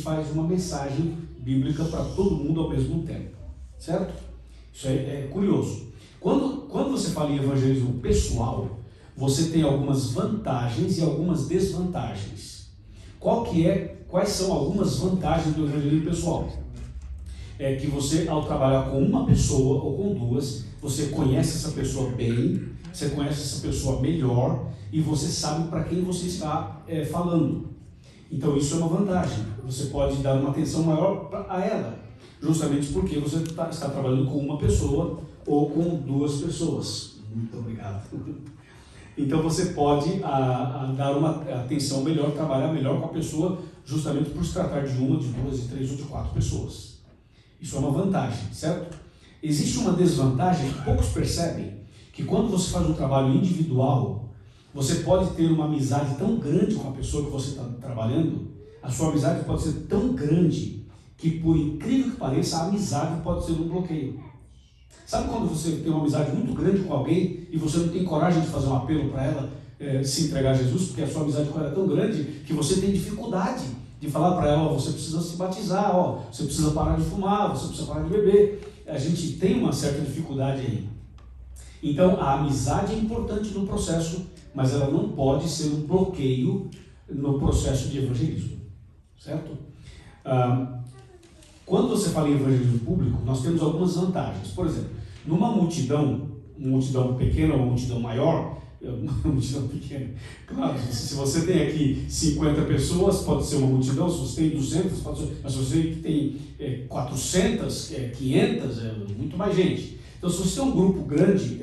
faz uma mensagem bíblica para todo mundo ao mesmo tempo, certo? Isso é curioso. Quando você fala em evangelismo pessoal, você tem algumas vantagens e algumas desvantagens. Quais são algumas vantagens do evangelismo pessoal? É que você, ao trabalhar com uma pessoa ou com duas, você conhece essa pessoa bem, você conhece essa pessoa melhor e você sabe para quem você está falando. Então isso é uma vantagem. Você pode dar uma atenção maior a ela, justamente porque você está trabalhando com uma pessoa ou com duas pessoas. Muito obrigado. Então você pode dar uma atenção melhor, trabalhar melhor com a pessoa, justamente por se tratar de uma, de duas, de três ou de quatro pessoas. Isso é uma vantagem, certo? Existe uma desvantagem que poucos percebem, que quando você faz um trabalho individual, você pode ter uma amizade tão grande com a pessoa que você está trabalhando, a sua amizade pode ser tão grande que, por incrível que pareça, a amizade pode ser um bloqueio. Sabe quando você tem uma amizade muito grande com alguém e você não tem coragem de fazer um apelo para ela se entregar a Jesus, porque a sua amizade com ela é tão grande que você tem dificuldade de falar para ela, você precisa se batizar, você precisa parar de fumar, você precisa parar de beber. A gente tem uma certa dificuldade aí. Então, a amizade é importante no processo, mas ela não pode ser um bloqueio no processo de evangelismo, certo? Quando você fala em evangelismo público, nós temos algumas vantagens. Por exemplo, numa multidão pequena ou uma multidão maior, uma multidão pequena, claro, se você tem aqui 50 pessoas, pode ser uma multidão, se você tem 200, pode ser, mas se você tem 400, 500, é muito mais gente. Então, se você tem um grupo grande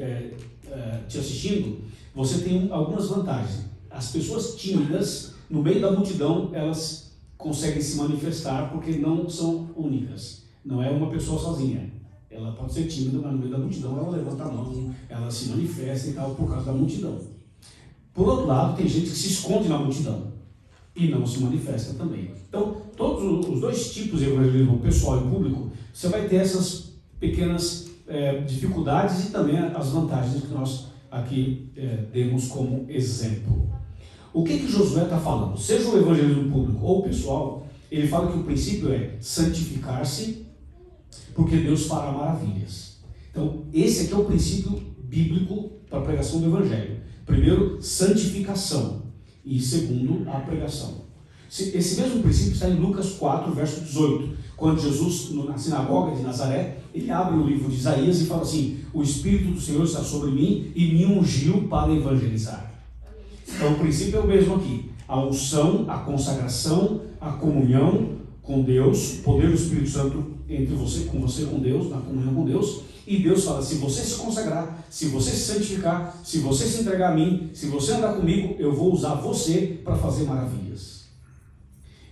te assistindo, você tem algumas vantagens. As pessoas tímidas, no meio da multidão, elas conseguem se manifestar porque não são únicas. Não é uma pessoa sozinha. Ela pode ser tímida, mas no meio da multidão ela levanta a mão, ela se manifesta e tal por causa da multidão. Por outro lado, tem gente que se esconde na multidão e não se manifesta também. Então, todos os dois tipos de evangelismo, pessoal e público, você vai ter essas pequenas dificuldades e também as vantagens que nós aqui demos como exemplo. O que Josué está falando? Seja o evangelismo público ou pessoal, ele fala que o princípio é santificar-se, porque Deus fará maravilhas. Então, esse aqui é o princípio bíblico para a pregação do evangelho. Primeiro, santificação. E segundo, a pregação. Esse mesmo princípio está em Lucas 4, verso 18. Quando Jesus, na sinagoga de Nazaré, ele abre o livro de Isaías e fala assim: o Espírito do Senhor está sobre mim e me ungiu para evangelizar. Então, o princípio é o mesmo aqui. A unção, a consagração, a comunhão com Deus, o poder do Espírito Santo entre você, com Deus, na comunhão com Deus. E Deus fala: se você se consagrar, se você se santificar, se você se entregar a mim, se você andar comigo, eu vou usar você para fazer maravilhas.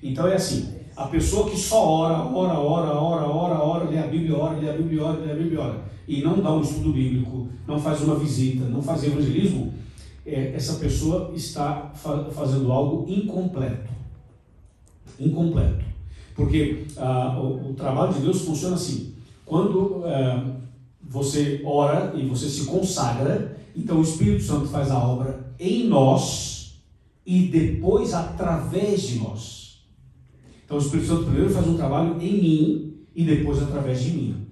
Então é assim, a pessoa que só ora, lê a Bíblia, ora, e não dá um estudo bíblico, não faz uma visita, não faz evangelismo, essa pessoa está fazendo algo incompleto. Incompleto. Porque o trabalho de Deus funciona assim: quando você ora e você se consagra, então o Espírito Santo faz a obra em nós e depois através de nós. Então o Espírito Santo primeiro faz um trabalho em mim e depois através de mim.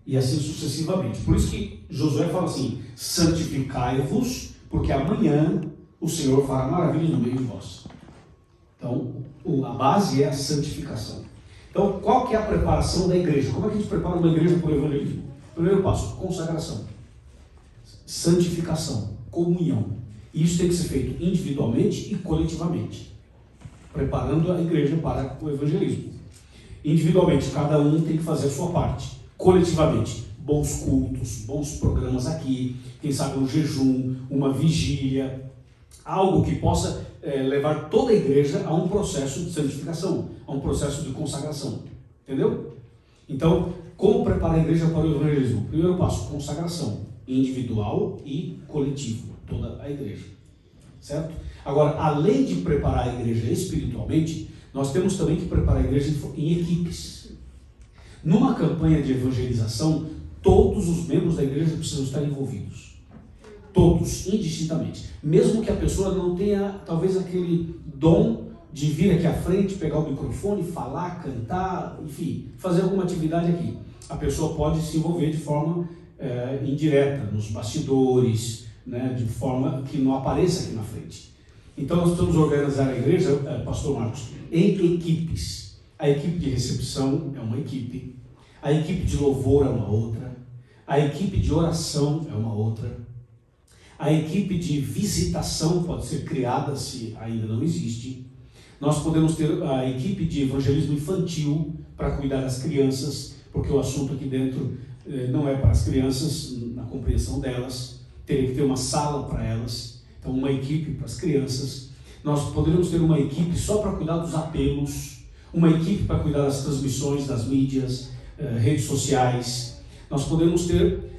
E assim sucessivamente. Por isso que Josué fala assim: santificai-vos, porque amanhã o Senhor fará maravilhas no meio de vós. Então, a base é a santificação. Então, qual que é a preparação da igreja? Como é que a gente prepara uma igreja para o evangelismo? Primeiro passo, consagração. Santificação, comunhão. E isso tem que ser feito individualmente e coletivamente, preparando a igreja para o evangelismo. Individualmente, cada um tem que fazer a sua parte. Coletivamente, bons cultos, bons programas aqui, quem sabe um jejum, uma vigília, algo que possa levar toda a igreja a um processo de santificação, a um processo de consagração. Entendeu? Então, como preparar a igreja para o evangelismo? Primeiro passo, consagração, individual e coletivo, toda a igreja. Certo? Agora, além de preparar a igreja espiritualmente, nós temos também que preparar a igreja em equipes. Numa campanha de evangelização, todos os membros da igreja precisam estar envolvidos. Todos, indistintamente. Mesmo que a pessoa não tenha, talvez, aquele dom de vir aqui à frente, pegar o microfone, falar, cantar, enfim, fazer alguma atividade aqui. A pessoa pode se envolver de forma indireta, nos bastidores, né, de forma que não apareça aqui na frente. Então nós precisamos organizar a igreja, pastor Marcos, em equipes. A equipe de recepção é uma equipe, a equipe de louvor é uma outra, a equipe de oração é uma outra, a equipe de visitação pode ser criada se ainda não existe. Nós podemos ter a equipe de evangelismo infantil para cuidar das crianças, porque o assunto aqui dentro não é para as crianças, na compreensão delas, teria que ter uma sala para elas, então uma equipe para as crianças. Nós poderíamos ter uma equipe só para cuidar dos apelos, uma equipe para cuidar das transmissões, das mídias, redes sociais. Nós podemos ter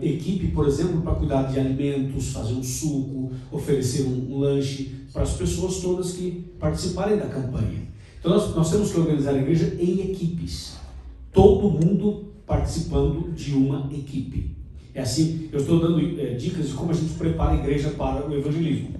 equipe, por exemplo, para cuidar de alimentos, fazer um suco, oferecer um lanche para as pessoas todas que participarem da campanha. Então nós temos que organizar a igreja em equipes, todo mundo participando de uma equipe. É assim, eu estou dando dicas de como a gente prepara a igreja para o evangelismo.